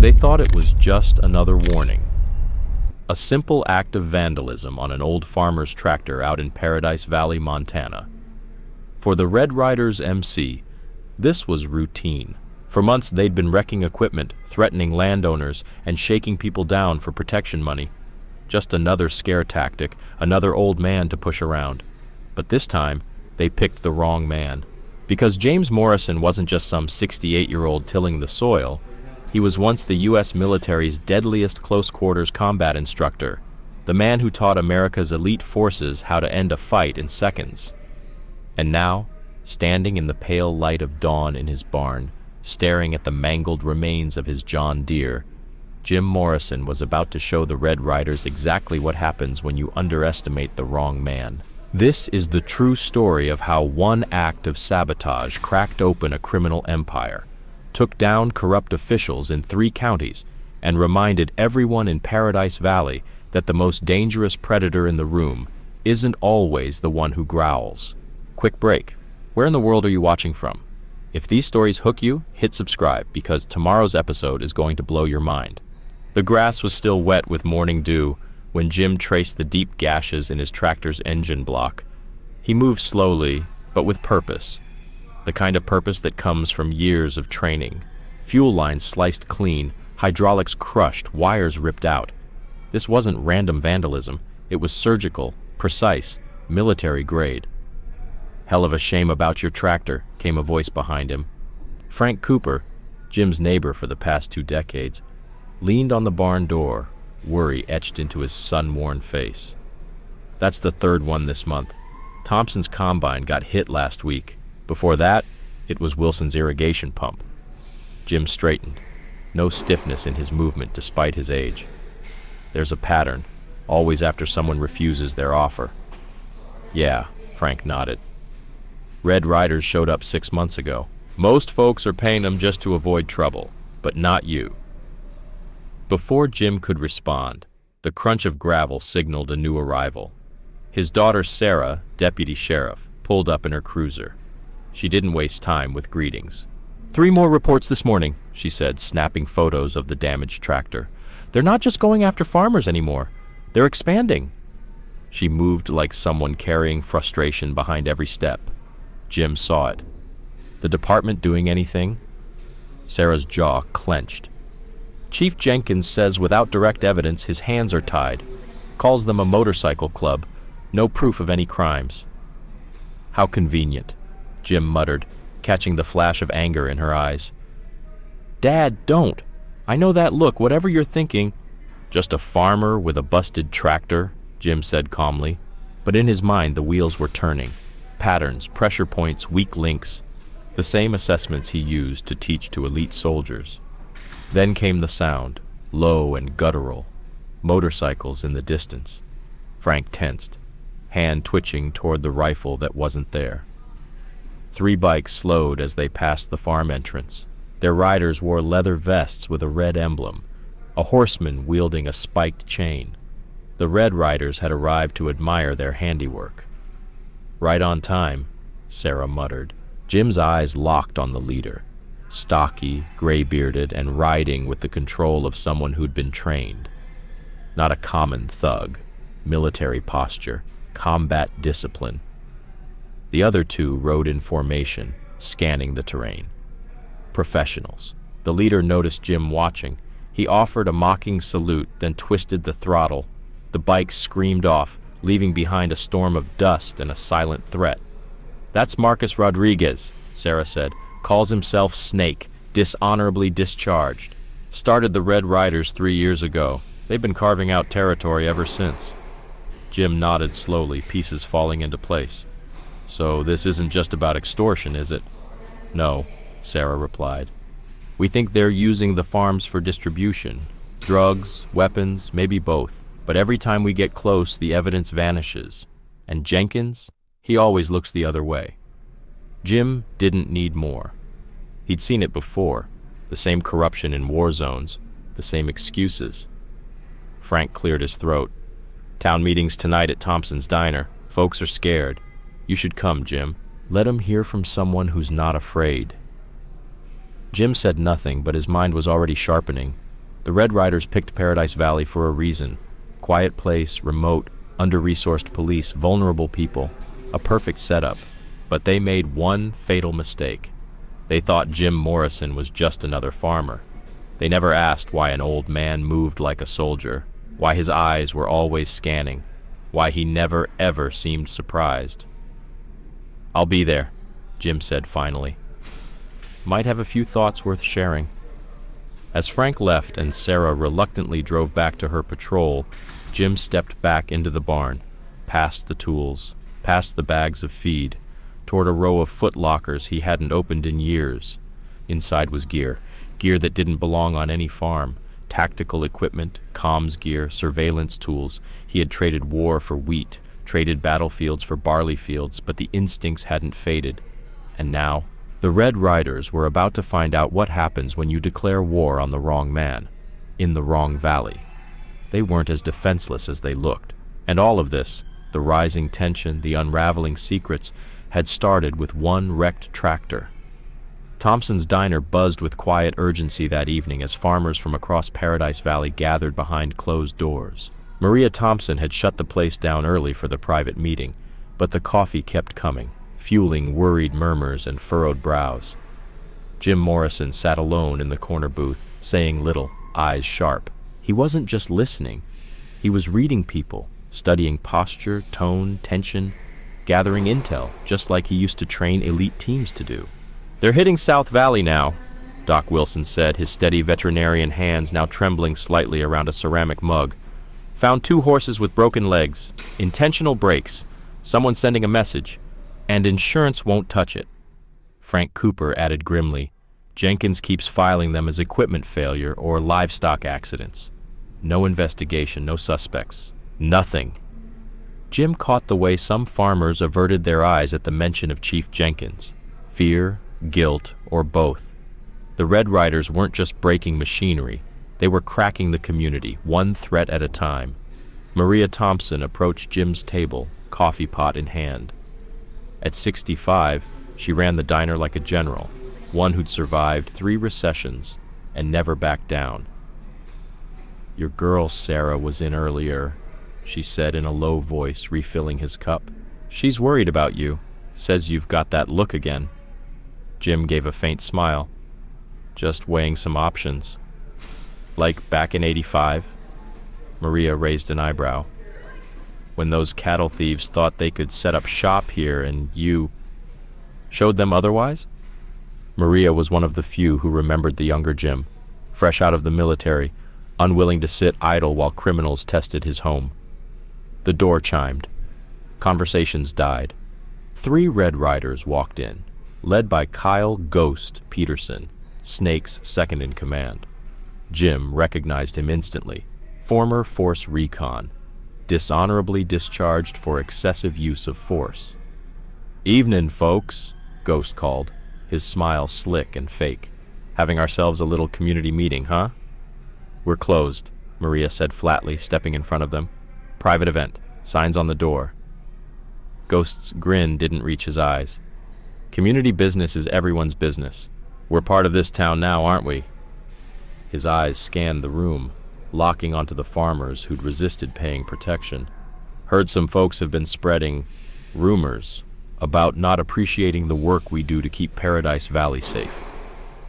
They thought it was just another warning. A simple act of vandalism on an old farmer's tractor out in Paradise Valley, Montana. For the Red Riders MC, this was routine. For months they'd been wrecking equipment, threatening landowners, and shaking people down for protection money. Just another scare tactic, another old man to push around. But this time, they picked the wrong man. Because James Morrison wasn't just some 68-year-old tilling the soil. He was once the U.S. military's deadliest close-quarters combat instructor, the man who taught America's elite forces how to end a fight in seconds. And now, standing in the pale light of dawn in his barn, staring at the mangled remains of his John Deere, Jim Morrison was about to show the Red Riders exactly what happens when you underestimate the wrong man. This is the true story of how one act of sabotage cracked open a criminal empire, took down corrupt officials in 3 counties, and reminded everyone in Paradise Valley that the most dangerous predator in the room isn't always the one who growls. Quick break. Where in the world are you watching from? If these stories hook you, hit subscribe, because tomorrow's episode is going to blow your mind. The grass was still wet with morning dew when Jim traced the deep gashes in his tractor's engine block. He moved slowly, but with purpose. The kind of purpose that comes from years of training. Fuel lines sliced clean, hydraulics crushed, wires ripped out. This wasn't random vandalism. It was surgical, precise, military grade. "Hell of a shame about your tractor," came a voice behind him. Frank Cooper, Jim's neighbor for the past 2 decades, leaned on the barn door, worry etched into his sun-worn face. "That's the 3rd one this month. Thompson's combine got hit last week. Before that, it was Wilson's irrigation pump." Jim straightened, no stiffness in his movement despite his age. "There's a pattern, always after someone refuses their offer." "Yeah," Frank nodded. "Red Riders showed up 6 months ago. Most folks are paying them just to avoid trouble, but not you." Before Jim could respond, the crunch of gravel signaled a new arrival. His daughter Sarah, deputy sheriff, pulled up in her cruiser. She didn't waste time with greetings. "3 more reports this morning," she said, snapping photos of the damaged tractor. "They're not just going after farmers anymore. They're expanding." She moved like someone carrying frustration behind every step. Jim saw it. "The department doing anything?" Sarah's jaw clenched. "Chief Jenkins says without direct evidence his hands are tied. Calls them a motorcycle club. No proof of any crimes." "How convenient," Jim muttered, catching the flash of anger in her eyes. "Dad, don't. I know that look, whatever you're thinking." "Just a farmer with a busted tractor," Jim said calmly. But in his mind the wheels were turning. Patterns, pressure points, weak links. The same assessments he used to teach to elite soldiers. Then came the sound, low and guttural. Motorcycles in the distance. Frank tensed, hand twitching toward the rifle that wasn't there. 3 bikes slowed as they passed the farm entrance. Their riders wore leather vests with a red emblem, a horseman wielding a spiked chain. The Red Riders had arrived to admire their handiwork. "Right on time," Sarah muttered. Jim's eyes locked on the leader, stocky, gray-bearded, and riding with the control of someone who'd been trained. Not a common thug, military posture, combat discipline. The other 2 rode in formation, scanning the terrain. Professionals. The leader noticed Jim watching. He offered a mocking salute, then twisted the throttle. The bike screamed off, leaving behind a storm of dust and a silent threat. "That's Marcus Rodriguez," Sarah said. "Calls himself Snake, dishonorably discharged. Started the Red Riders 3 years ago. They've been carving out territory ever since." Jim nodded slowly, pieces falling into place. "So this isn't just about extortion, is it?" "No," Sarah replied. "We think they're using the farms for distribution. Drugs, weapons, maybe both. But every time we get close, the evidence vanishes. And Jenkins, he always looks the other way." Jim didn't need more. He'd seen it before. The same corruption in war zones, the same excuses. Frank cleared his throat. "Town meeting's tonight at Thompson's Diner. Folks are scared. You should come, Jim. Let 'em hear from someone who's not afraid." Jim said nothing, but his mind was already sharpening. The Red Riders picked Paradise Valley for a reason. Quiet place, remote, under-resourced police, vulnerable people. A perfect setup. But they made one fatal mistake. They thought Jim Morrison was just another farmer. They never asked why an old man moved like a soldier, why his eyes were always scanning, why he never ever seemed surprised. "I'll be there," Jim said finally. "Might have a few thoughts worth sharing." As Frank left and Sarah reluctantly drove back to her patrol, Jim stepped back into the barn, past the tools, past the bags of feed, toward a row of foot lockers he hadn't opened in years. Inside was gear that didn't belong on any farm. Tactical equipment, comms gear, surveillance tools. He had traded war for wheat, traded battlefields for barley fields, but the instincts hadn't faded. And now, the Red Riders were about to find out what happens when you declare war on the wrong man, in the wrong valley. They weren't as defenseless as they looked. And all of this, the rising tension, the unraveling secrets, had started with one wrecked tractor. Thompson's diner buzzed with quiet urgency that evening as farmers from across Paradise Valley gathered behind closed doors. Maria Thompson had shut the place down early for the private meeting, but the coffee kept coming, fueling worried murmurs and furrowed brows. Jim Morrison sat alone in the corner booth, saying little, eyes sharp. He wasn't just listening. He was reading people, studying posture, tone, tension, gathering intel, just like he used to train elite teams to do. "They're hitting South Valley now," Doc Wilson said, his steady veterinarian hands now trembling slightly around a ceramic mug. "Found 2 horses with broken legs. Intentional breaks. Someone sending a message. And insurance won't touch it." Frank Cooper added grimly, "Jenkins keeps filing them as equipment failure or livestock accidents. No investigation, no suspects. Nothing." Jim caught the way some farmers averted their eyes at the mention of Chief Jenkins. Fear, guilt, or both. The Red Riders weren't just breaking machinery. They were cracking the community, one threat at a time. Maria Thompson approached Jim's table, coffee pot in hand. At 65, she ran the diner like a general, one who'd survived 3 recessions and never backed down. "Your girl Sarah was in earlier," she said in a low voice, refilling his cup. "She's worried about you. Says you've got that look again." Jim gave a faint smile. "Just weighing some options." "Like back in '85? Maria raised an eyebrow. "When those cattle thieves thought they could set up shop here and you showed them otherwise?" Maria was one of the few who remembered the younger Jim, fresh out of the military, unwilling to sit idle while criminals tested his home. The door chimed. Conversations died. 3 Red Riders walked in, led by Kyle "Ghost" Peterson, Snake's second-in-command. Jim recognized him instantly. Former Force Recon, dishonorably discharged for excessive use of force. "Evening, folks," Ghost called, his smile slick and fake. "Having ourselves a little community meeting, huh?" "We're closed," Maria said flatly, stepping in front of them. "Private event. Signs on the door." Ghost's grin didn't reach his eyes. "Community business is everyone's business. We're part of this town now, aren't we?" His eyes scanned the room, locking onto the farmers who'd resisted paying protection. "Heard some folks have been spreading rumors about not appreciating the work we do to keep Paradise Valley safe."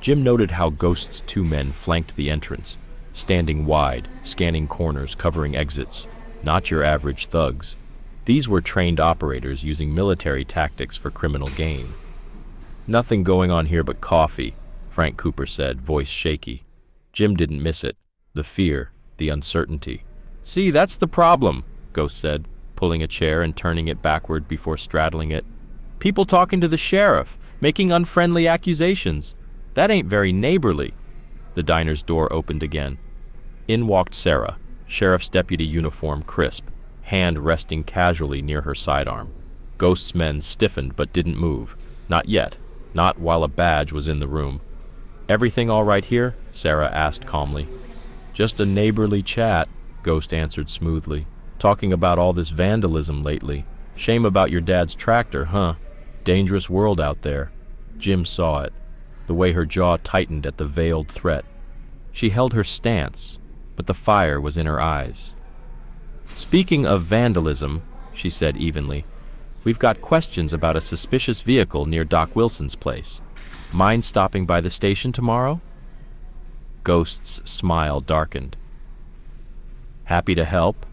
Jim noted how Ghost's 2 men flanked the entrance, standing wide, scanning corners, covering exits. Not your average thugs. These were trained operators using military tactics for criminal gain. "Nothing going on here but coffee," Frank Cooper said, voice shaky. Jim didn't miss it. The fear, the uncertainty. "See, that's the problem," Ghost said, pulling a chair and turning it backward before straddling it. "People talking to the sheriff, making unfriendly accusations. That ain't very neighborly." The diner's door opened again. In walked Sarah, sheriff's deputy uniform crisp, hand resting casually near her sidearm. Ghost's men stiffened but didn't move. Not yet. Not while a badge was in the room. "Everything all right here?" Sarah asked calmly. "Just a neighborly chat," Ghost answered smoothly. "Talking about all this vandalism lately. Shame about your dad's tractor, huh? Dangerous world out there." Jim saw it, the way her jaw tightened at the veiled threat. She held her stance, but the fire was in her eyes. "Speaking of vandalism," she said evenly, "we've got questions about a suspicious vehicle near Doc Wilson's place. Mind stopping by the station tomorrow?" Ghost's smile darkened. "Happy to help,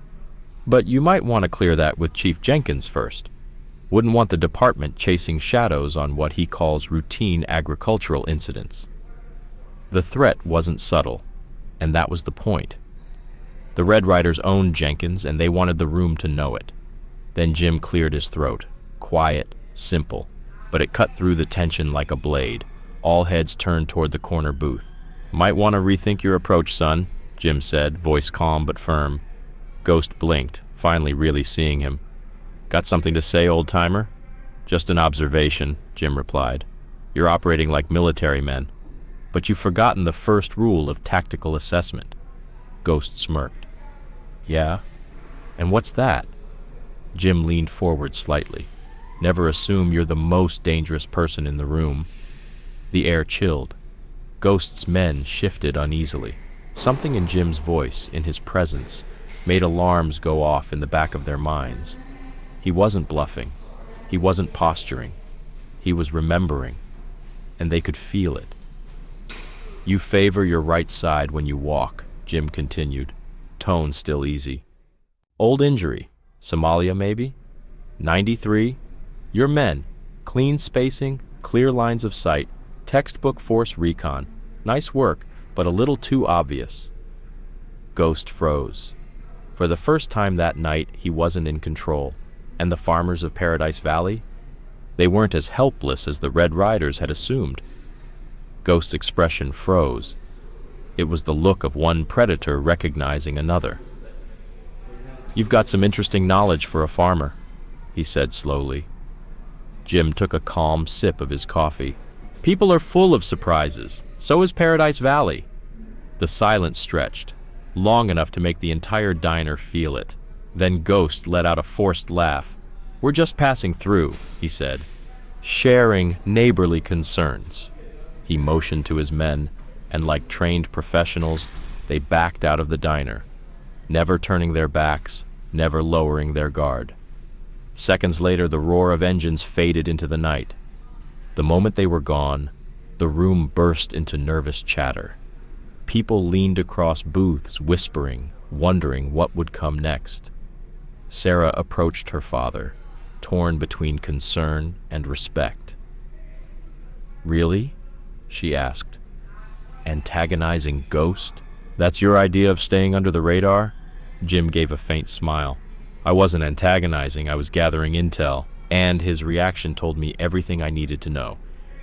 but you might want to clear that with Chief Jenkins first. Wouldn't want the department chasing shadows on what he calls routine agricultural incidents." The threat wasn't subtle, and that was the point. The Red Riders owned Jenkins, and they wanted the room to know it. Then Jim cleared his throat. Quiet, simple, but it cut through the tension like a blade. All heads turned toward the corner booth. "Might want to rethink your approach, son," Jim said, voice calm but firm. Ghost blinked, finally really seeing him. "Got something to say, old-timer?" "Just an observation," Jim replied. "You're operating like military men. But you've forgotten the first rule of tactical assessment." Ghost smirked. "Yeah? And what's that?" Jim leaned forward slightly. "Never assume you're the most dangerous person in the room." The air chilled. Ghost's men shifted uneasily. Something in Jim's voice, in his presence, made alarms go off in the back of their minds. He wasn't bluffing. He wasn't posturing. He was remembering, and they could feel it. "You favor your right side when you walk," Jim continued, tone still easy. "Old injury. Somalia, maybe? 93? Your men. Clean spacing, clear lines of sight, textbook force recon. Nice work, but a little too obvious." Ghost froze. For the first time that night, he wasn't in control. And the farmers of Paradise Valley? They weren't as helpless as the Red Riders had assumed. Ghost's expression froze. It was the look of one predator recognizing another. "You've got some interesting knowledge for a farmer," he said slowly. Jim took a calm sip of his coffee. "People are full of surprises. So is Paradise Valley." The silence stretched, long enough to make the entire diner feel it. Then Ghost let out a forced laugh. "We're just passing through," he said, "sharing neighborly concerns." He motioned to his men, and like trained professionals, they backed out of the diner, never turning their backs, never lowering their guard. Seconds later, the roar of engines faded into the night. The moment they were gone, the room burst into nervous chatter. People leaned across booths, whispering, wondering what would come next. Sarah approached her father, torn between concern and respect. "Really?" she asked. "Antagonizing Ghost? That's your idea of staying under the radar?" Jim gave a faint smile. "I wasn't antagonizing, I was gathering intel, and his reaction told me everything I needed to know.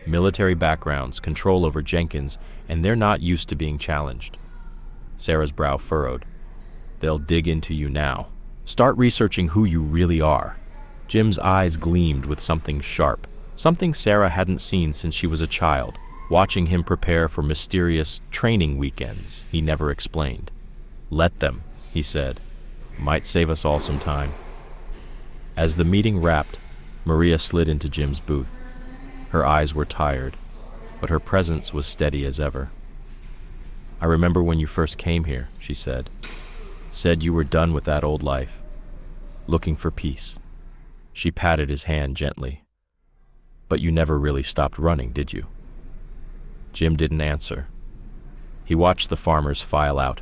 Military backgrounds, control over Jenkins, and they're not used to being challenged." Sarah's brow furrowed. "They'll dig into you now. Start researching who you really are." Jim's eyes gleamed with something sharp, something Sarah hadn't seen since she was a child, watching him prepare for mysterious training weekends he never explained. "Let them," he said. "Might save us all some time." As the meeting wrapped, Maria slid into Jim's booth. Her eyes were tired, but her presence was steady as ever. "I remember when you first came here," she said. "Said you were done with that old life. Looking for peace." She patted his hand gently. "But you never really stopped running, did you?" Jim didn't answer. He watched the farmers file out,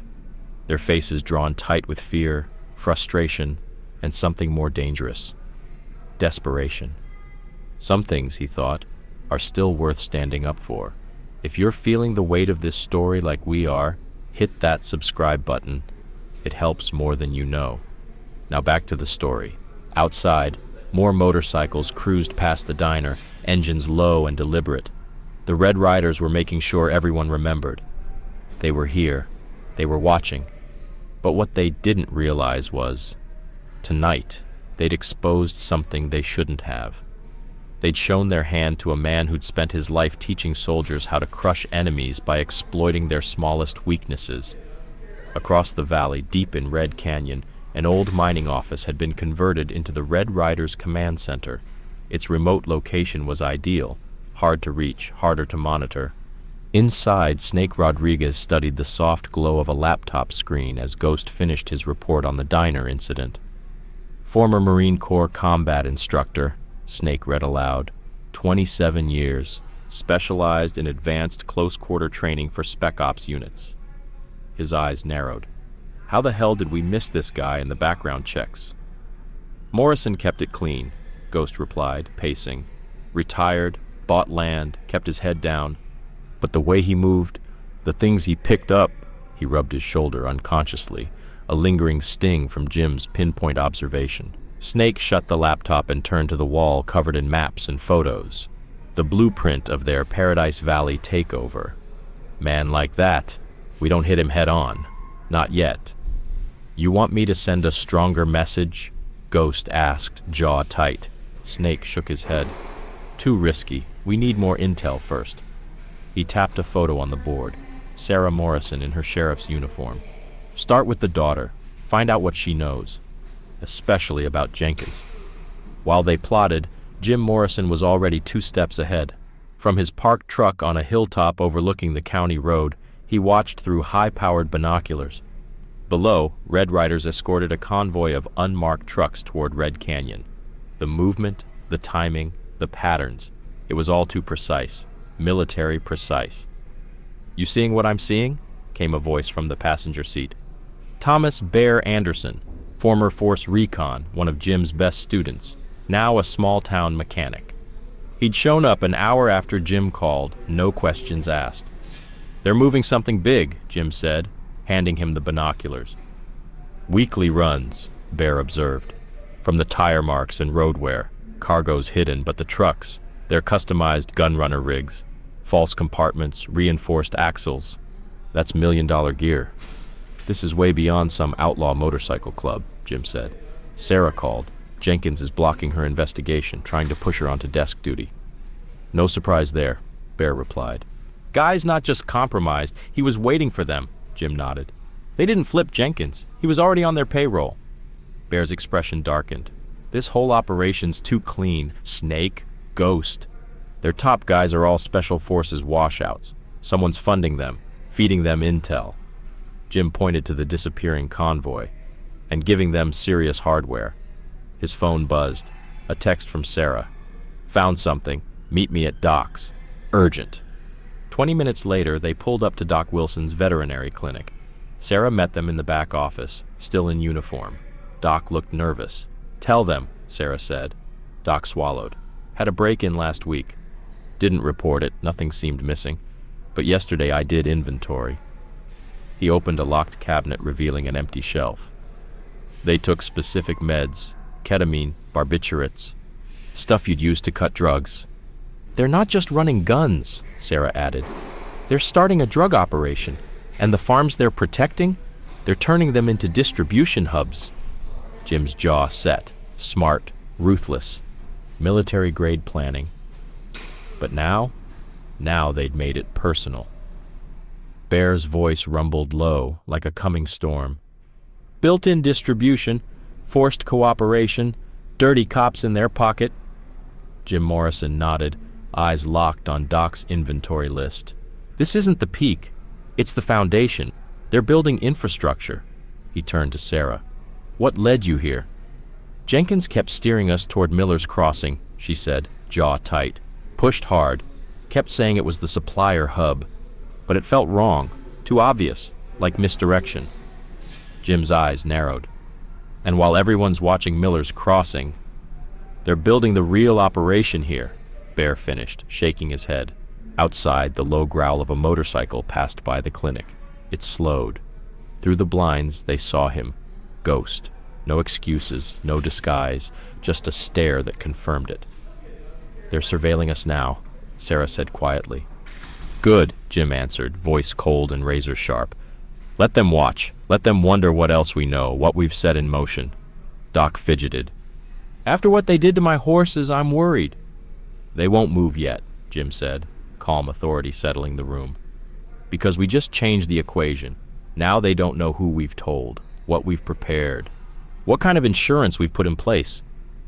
their faces drawn tight with fear, frustration, and something more dangerous. Desperation. Some things, he thought, are still worth standing up for. If you're feeling the weight of this story like we are, hit that subscribe button. It helps more than you know. Now back to the story. Outside, more motorcycles cruised past the diner, engines low and deliberate. The Red Riders were making sure everyone remembered. They were here. They were watching. But what they didn't realize was, tonight, they'd exposed something they shouldn't have. They'd shown their hand to a man who'd spent his life teaching soldiers how to crush enemies by exploiting their smallest weaknesses. Across the valley, deep in Red Canyon, an old mining office had been converted into the Red Riders Command Center. Its remote location was ideal, hard to reach, harder to monitor. Inside, Snake Rodriguez studied the soft glow of a laptop screen as Ghost finished his report on the diner incident. Former Marine Corps combat instructor, Snake read aloud, 27 years, specialized in advanced close-quarter training for Spec Ops units. His eyes narrowed. How the hell did we miss this guy in the background checks? Morrison kept it clean, Ghost replied, pacing. Retired, bought land, kept his head down. But the way he moved, the things he picked up, he rubbed his shoulder unconsciously, a lingering sting from Jim's pinpoint observation. Snake shut the laptop and turned to the wall covered in maps and photos. The blueprint of their Paradise Valley takeover. Man like that, we don't hit him head on. Not yet. You want me to send a stronger message? Ghost asked, jaw tight. Snake shook his head. Too risky. We need more intel first. He tapped a photo on the board. Sarah Morrison in her sheriff's uniform. Start with the daughter. Find out what she knows. Especially about Jenkins. While they plotted, Jim Morrison was already 2 steps ahead. From his parked truck on a hilltop overlooking the county road, he watched through high-powered binoculars. Below, Red Riders escorted a convoy of unmarked trucks toward Red Canyon. The movement, the timing, the patterns, it was all too precise. Military precise. You seeing what I'm seeing? Came a voice from the passenger seat. Thomas Bear Anderson, former Force Recon, one of Jim's best students, now a small-town mechanic. He'd shown up an hour after Jim called, no questions asked. They're moving something big, Jim said, handing him the binoculars. Weekly runs, Bear observed. From the tire marks and road wear, cargo's hidden, but the trucks, they're customized gunrunner rigs, false compartments, reinforced axles. That's million-dollar gear. This is way beyond some outlaw motorcycle club, Jim said. Sarah called. Jenkins is blocking her investigation, trying to push her onto desk duty. No surprise there, Bear replied. Guy's not just compromised, he was waiting for them, Jim nodded. They didn't flip Jenkins. He was already on their payroll. Bear's expression darkened. This whole operation's too clean. Snake, Ghost. Their top guys are all Special Forces washouts. Someone's funding them, feeding them intel. Jim pointed to the disappearing convoy, and giving them serious hardware. His phone buzzed. A text from Sarah. Found something. Meet me at Doc's. Urgent. 20 minutes later, they pulled up to Doc Wilson's veterinary clinic. Sarah met them in the back office, still in uniform. Doc looked nervous. Tell them, Sarah said. Doc swallowed. Had a break-in last week. Didn't report it, nothing seemed missing. But yesterday I did inventory. He opened a locked cabinet revealing an empty shelf. They took specific meds, ketamine, barbiturates, stuff you'd use to cut drugs. They're not just running guns, Sarah added. They're starting a drug operation, and the farms they're protecting, they're turning them into distribution hubs. Jim's jaw set, smart, ruthless, military-grade planning. But now they'd made it personal. Bear's voice rumbled low, like a coming storm. Built-in distribution, forced cooperation, dirty cops in their pocket. Jim Morrison nodded, eyes locked on Doc's inventory list. This isn't the peak. It's the foundation. They're building infrastructure. He turned to Sarah. What led you here? Jenkins kept steering us toward Miller's Crossing, she said, jaw tight. Pushed hard. Kept saying it was the supplier hub. But it felt wrong. Too obvious. Like misdirection. Jim's eyes narrowed. And while everyone's watching Miller's Crossing, they're building the real operation here, Bear finished, shaking his head. Outside, the low growl of a motorcycle passed by the clinic. It slowed. Through the blinds, they saw him. Ghost. No excuses, no disguise, just a stare that confirmed it. They're surveilling us now, Sarah said quietly. Good, Jim answered, voice cold and razor-sharp. Let them watch. Let them wonder what else we know, what we've set in motion. Doc fidgeted. After what they did to my horses, I'm worried. They won't move yet, Jim said, calm authority settling the room. Because we just changed the equation. Now they don't know who we've told, what we've prepared, what kind of insurance we've put in place.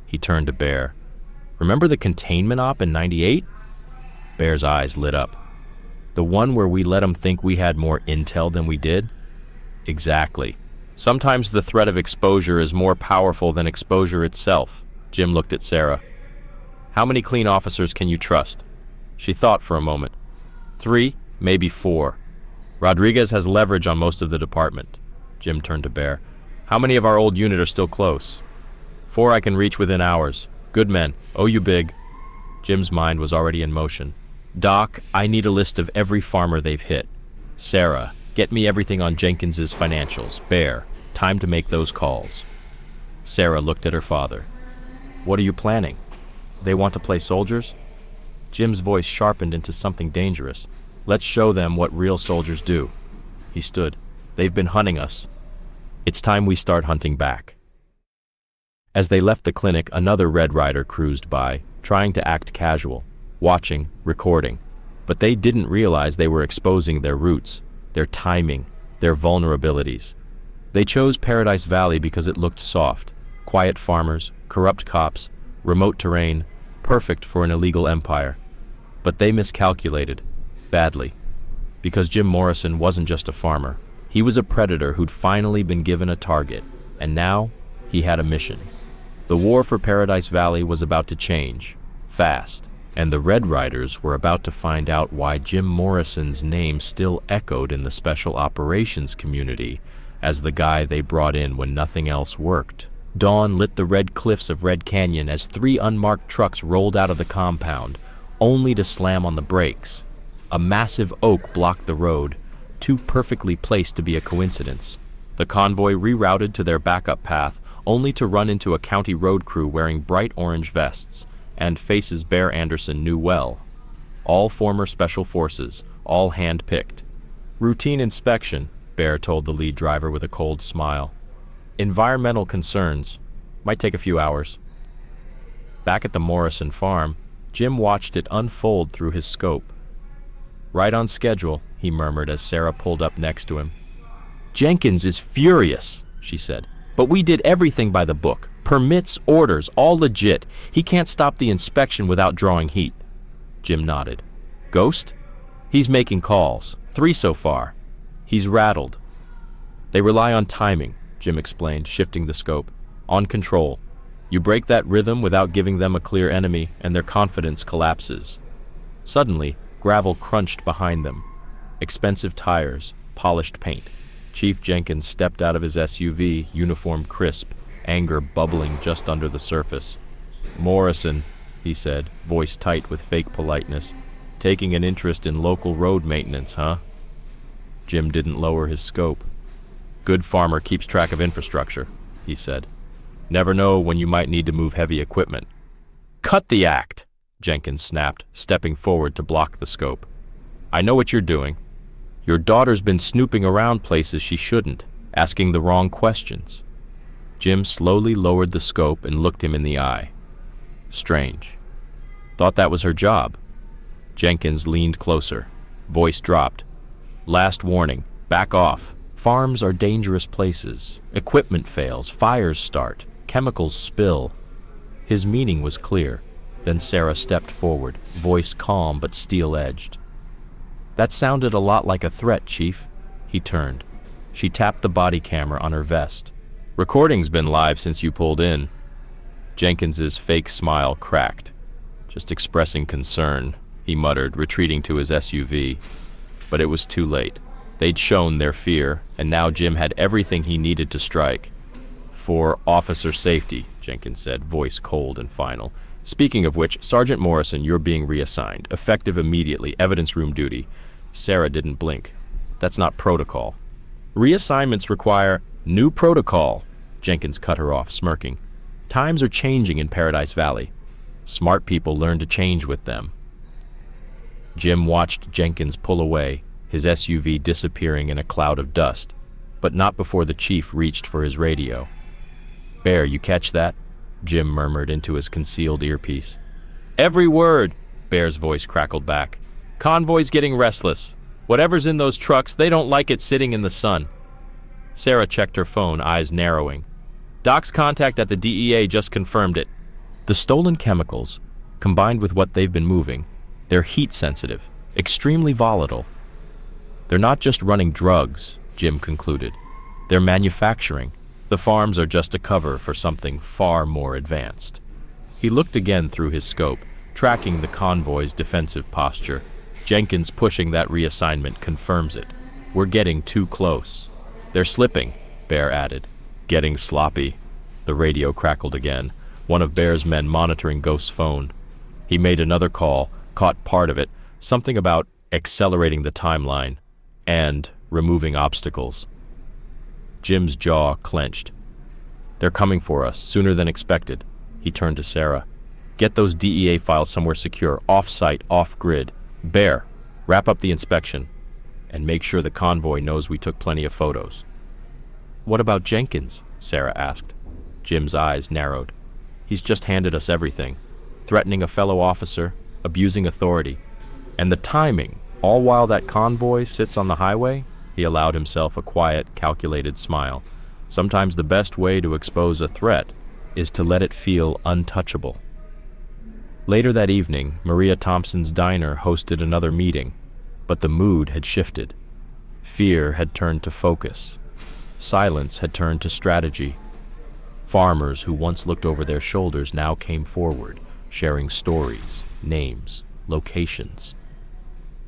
He turned to Bear. Remember the containment op in '98? Bear's eyes lit up. The one where we let them think we had more intel than we did? Exactly. Sometimes the threat of exposure is more powerful than exposure itself. Jim looked at Sarah. How many clean officers can you trust? She thought for a moment. 3, maybe 4. Rodriguez has leverage on most of the department. Jim turned to Bear. How many of our old unit are still close? 4 I can reach within hours. Good men. Oh, you big. Jim's mind was already in motion. Doc, I need a list of every farmer they've hit. Sarah, get me everything on Jenkins's financials. Bear, time to make those calls. Sarah looked at her father. What are you planning? They want to play soldiers? Jim's voice sharpened into something dangerous. Let's show them what real soldiers do. He stood. They've been hunting us. It's time we start hunting back. As they left the clinic, another Red Rider cruised by, trying to act casual, watching, recording. But they didn't realize they were exposing their roots, their timing, their vulnerabilities. They chose Paradise Valley because it looked soft. Quiet farmers, corrupt cops, remote terrain, perfect for an illegal empire. But they miscalculated, badly. Because Jim Morrison wasn't just a farmer. He was a predator who'd finally been given a target, and now he had a mission. The war for Paradise Valley was about to change, fast, and the Red Riders were about to find out why Jim Morrison's name still echoed in the special operations community as the guy they brought in when nothing else worked. Dawn lit the red cliffs of Red Canyon as 3 unmarked trucks rolled out of the compound, only to slam on the brakes. A massive oak blocked the road, too perfectly placed to be a coincidence. The convoy rerouted to their backup path, only to run into a county road crew wearing bright orange vests, and faces Bear Anderson knew well. All former special forces, all hand-picked. Routine inspection, Bear told the lead driver with a cold smile. Environmental concerns. Might take a few hours. Back at the Morrison farm, Jim watched it unfold through his scope. Right on schedule, he murmured as Sarah pulled up next to him. Jenkins is furious, she said. But we did everything by the book. Permits, orders, all legit. He can't stop the inspection without drawing heat. Jim nodded. Ghost? He's making calls. 3 so far. He's rattled. They rely on timing, Jim explained, shifting the scope. On control. You break that rhythm without giving them a clear enemy, and their confidence collapses. Suddenly, gravel crunched behind them. Expensive tires, polished paint. Chief Jenkins stepped out of his SUV, uniform crisp, anger bubbling just under the surface. Morrison, he said, voice tight with fake politeness. Taking an interest in local road maintenance, huh? Jim didn't lower his scope. Good farmer keeps track of infrastructure, he said. Never know when you might need to move heavy equipment. Cut the act, Jenkins snapped, stepping forward to block the scope. I know what you're doing. Your daughter's been snooping around places she shouldn't, asking the wrong questions. Jim slowly lowered the scope and looked him in the eye. Strange. Thought that was her job. Jenkins leaned closer. Voice dropped. Last warning. Back off. Farms are dangerous places. Equipment fails. Fires start. Chemicals spill. His meaning was clear. Then Sarah stepped forward, voice calm but steel-edged. That sounded a lot like a threat, Chief. He turned. She tapped the body camera on her vest. Recording's been live since you pulled in. Jenkins's fake smile cracked. Just expressing concern, he muttered, retreating to his SUV. But it was too late. They'd shown their fear, and now Jim had everything he needed to strike. For officer safety, Jenkins said, voice cold and final. Speaking of which, Sergeant Morrison, you're being reassigned. Effective immediately, evidence room duty. Sarah didn't blink. That's not protocol. Reassignments require new protocol. Jenkins cut her off, smirking. Times are changing in Paradise Valley. Smart people learn to change with them. Jim watched Jenkins pull away, his SUV disappearing in a cloud of dust, but not before the chief reached for his radio. Bear, you catch that? Jim murmured into his concealed earpiece. Every word, Bear's voice crackled back. Convoy's getting restless. Whatever's in those trucks, they don't like it sitting in the sun. Sarah checked her phone, eyes narrowing. Doc's contact at the DEA just confirmed it. The stolen chemicals, combined with what they've been moving, they're heat sensitive, extremely volatile. They're not just running drugs, Jim concluded. They're manufacturing. The farms are just a cover for something far more advanced. He looked again through his scope, tracking the convoy's defensive posture. Jenkins pushing that reassignment confirms it. We're getting too close. They're slipping, Bear added. Getting sloppy. The radio crackled again, one of Bear's men monitoring Ghost's phone. He made another call, caught part of it, something about accelerating the timeline and removing obstacles. Jim's jaw clenched. They're coming for us, sooner than expected. He turned to Sarah. Get those DEA files somewhere secure, off-site, off-grid. Bear, wrap up the inspection, and make sure the convoy knows we took plenty of photos. What about Jenkins? Sarah asked. Jim's eyes narrowed. He's just handed us everything, threatening a fellow officer, abusing authority. And the timing, all while that convoy sits on the highway? He allowed himself a quiet, calculated smile. Sometimes the best way to expose a threat is to let it feel untouchable. Later that evening, Maria Thompson's diner hosted another meeting, but the mood had shifted. Fear had turned to focus. Silence had turned to strategy. Farmers who once looked over their shoulders now came forward, sharing stories, names, locations.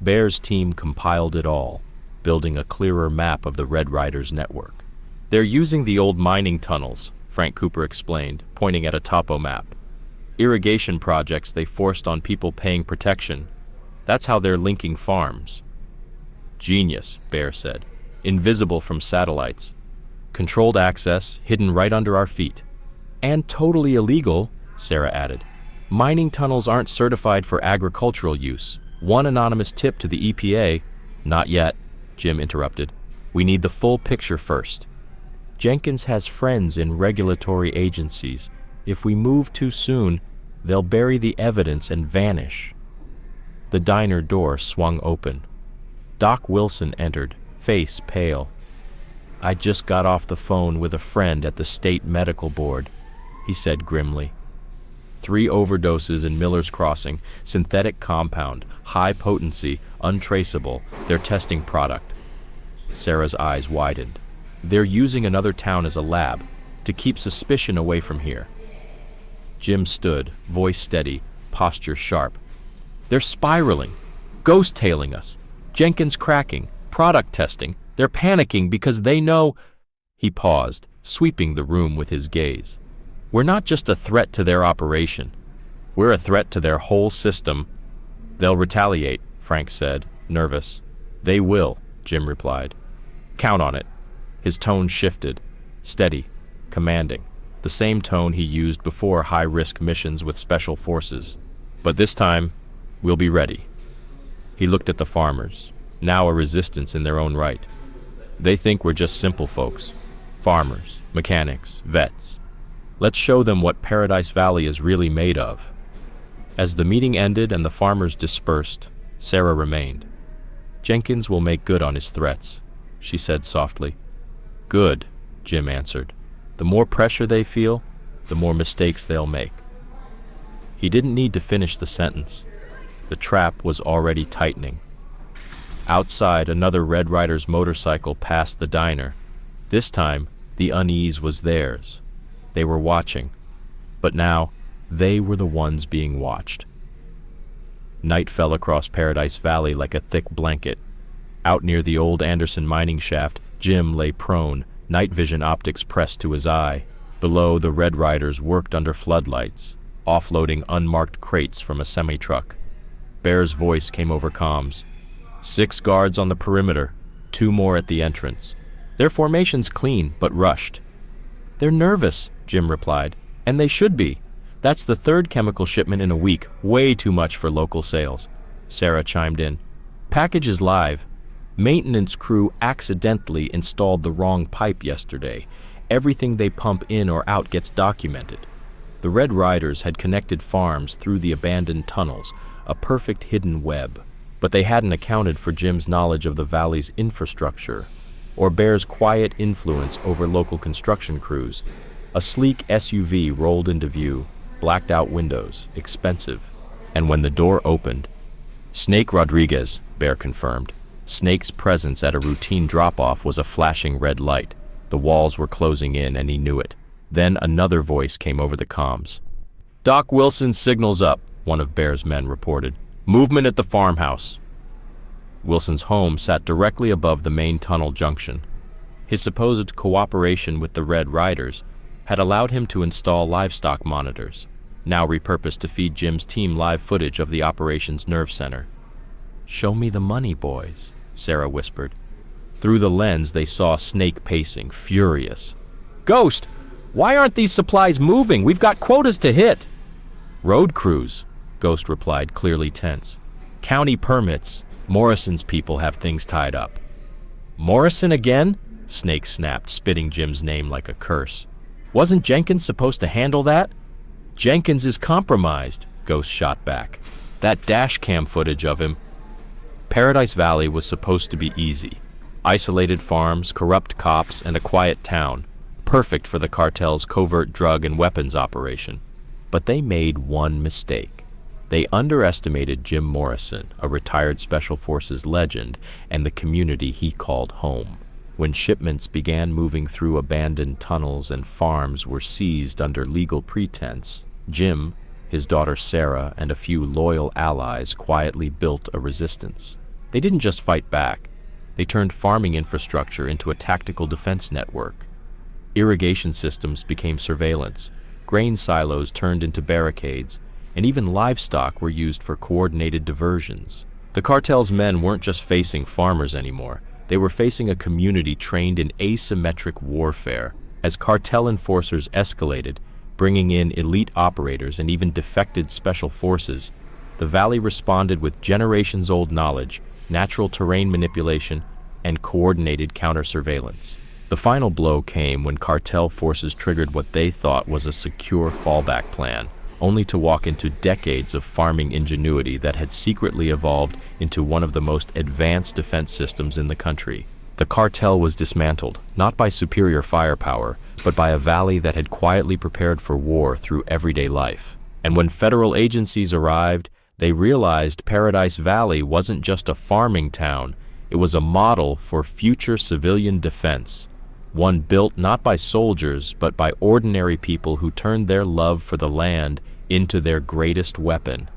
Bear's team compiled it all, building a clearer map of the Red Riders network. They're using the old mining tunnels, Frank Cooper explained, pointing at a topo map. Irrigation projects they forced on people paying protection. That's how they're linking farms. Genius, Bear said. Invisible from satellites. Controlled access, hidden right under our feet. And totally illegal, Sarah added. Mining tunnels aren't certified for agricultural use. One anonymous tip to the EPA. Not yet, Jim interrupted. We need the full picture first. Jenkins has friends in regulatory agencies. If we move too soon, they'll bury the evidence and vanish. The diner door swung open. Doc Wilson entered, face pale. I just got off the phone with a friend at the state medical board, he said grimly. 3 overdoses in Miller's Crossing, synthetic compound, high potency, untraceable, their testing product. Sarah's eyes widened. They're using another town as a lab to keep suspicion away from here. Jim stood, voice steady, posture sharp. They're spiraling, ghost-tailing us. Jenkins cracking, product testing. They're panicking because they know... He paused, sweeping the room with his gaze. We're not just a threat to their operation. We're a threat to their whole system. They'll retaliate, Frank said, nervous. They will, Jim replied. Count on it. His tone shifted, steady, commanding, the same tone he used before high-risk missions with special forces. But this time, we'll be ready. He looked at the farmers, now a resistance in their own right. They think we're just simple folks, farmers, mechanics, vets. Let's show them what Paradise Valley is really made of. As the meeting ended and the farmers dispersed, Sarah remained. Jenkins will make good on his threats, she said softly. Good, Jim answered. The more pressure they feel, the more mistakes they'll make. He didn't need to finish the sentence. The trap was already tightening. Outside, another Red Rider's motorcycle passed the diner. This time, the unease was theirs. They were watching. But now, they were the ones being watched. Night fell across Paradise Valley like a thick blanket. Out near the old Anderson mining shaft, Jim lay prone, night vision optics pressed to his eye. Below, the Red Riders worked under floodlights, offloading unmarked crates from a semi-truck. Bear's voice came over comms. 6 guards on the perimeter, 2 more at the entrance. Their formation's clean, but rushed. They're nervous, Jim replied, and they should be. That's the 3rd chemical shipment in a week, way too much for local sales. Sarah chimed in. Package is live. Maintenance crew accidentally installed the wrong pipe yesterday. Everything they pump in or out gets documented. The Red Riders had connected farms through the abandoned tunnels, a perfect hidden web. But they hadn't accounted for Jim's knowledge of the valley's infrastructure, or Bear's quiet influence over local construction crews. A sleek SUV rolled into view, blacked out windows, expensive. And when the door opened, Snake Rodriguez, Bear confirmed. Snake's presence at a routine drop-off was a flashing red light. The walls were closing in and he knew it. Then another voice came over the comms. "Doc Wilson's signal's up," one of Bear's men reported. "Movement at the farmhouse." Wilson's home sat directly above the main tunnel junction. His supposed cooperation with the Red Riders had allowed him to install livestock monitors, now repurposed to feed Jim's team live footage of the operation's nerve center. "Show me the money, boys," Sarah whispered. Through the lens, they saw Snake pacing, furious. "Ghost, why aren't these supplies moving? We've got quotas to hit." "Road crews," Ghost replied, clearly tense. "County permits. Morrison's people have things tied up." "Morrison again?" Snake snapped, spitting Jim's name like a curse. "Wasn't Jenkins supposed to handle that?" "Jenkins is compromised," Ghost shot back. "That dash cam footage of him." Paradise Valley was supposed to be easy. Isolated farms, corrupt cops, and a quiet town, perfect for the cartel's covert drug and weapons operation. But they made one mistake. They underestimated Jim Morrison, a retired Special Forces legend, and the community he called home. When shipments began moving through abandoned tunnels and farms were seized under legal pretense, Jim, his daughter Sarah, and a few loyal allies quietly built a resistance. They didn't just fight back. They turned farming infrastructure into a tactical defense network. Irrigation systems became surveillance, grain silos turned into barricades, and even livestock were used for coordinated diversions. The cartel's men weren't just facing farmers anymore. They were facing a community trained in asymmetric warfare. As cartel enforcers escalated, bringing in elite operators and even defected special forces, the valley responded with generations-old knowledge, natural terrain manipulation, and coordinated counter-surveillance. The final blow came when cartel forces triggered what they thought was a secure fallback plan, only to walk into decades of farming ingenuity that had secretly evolved into one of the most advanced defense systems in the country. The cartel was dismantled, not by superior firepower, but by a valley that had quietly prepared for war through everyday life. And when federal agencies arrived, they realized Paradise Valley wasn't just a farming town, it was a model for future civilian defense. One built not by soldiers, but by ordinary people who turned their love for the land into their greatest weapon.